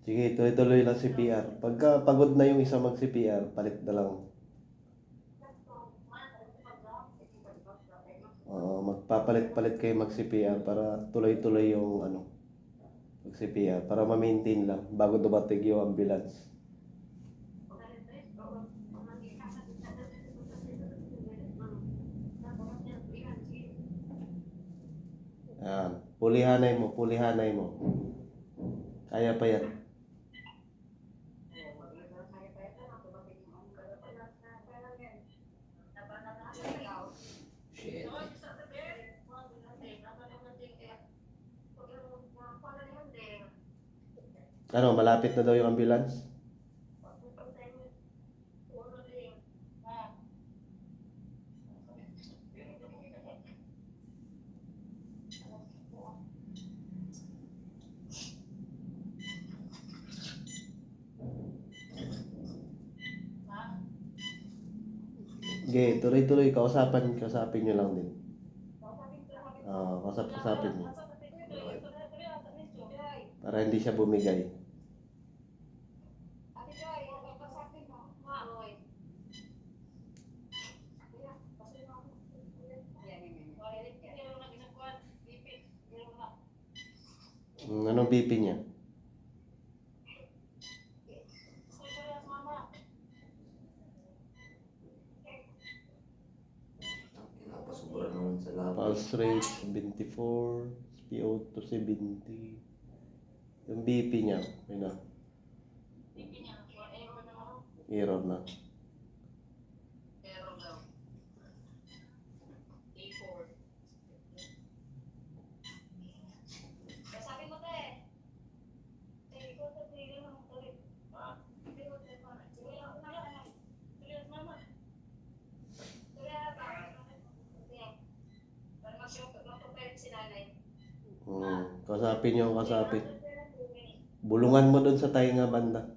Sige, tuloy-tuloy lang CPR. Pagka pagod na yung isa mag-CPR, palit na lang. Magpapalit-palit kayo mag-CPR para tuloy-tuloy yung mag-CPR para ma-maintain lang bago dumating yung ambulance. Ayan, pulihanay mo. Kaya pa yan. Shit. Malapit na daw yung ambulance? Okay, tuloy-tuloy, kausapin nyo lang din. Kausapin nyo. Para hindi siya bumigay. Anong BP niya? Napasubra naman sa lahat. Pulse rate 74, PO2 70. Yung BP niya, yun na. Error na. Kausapin. Bulungan mo dun sa tainga banda.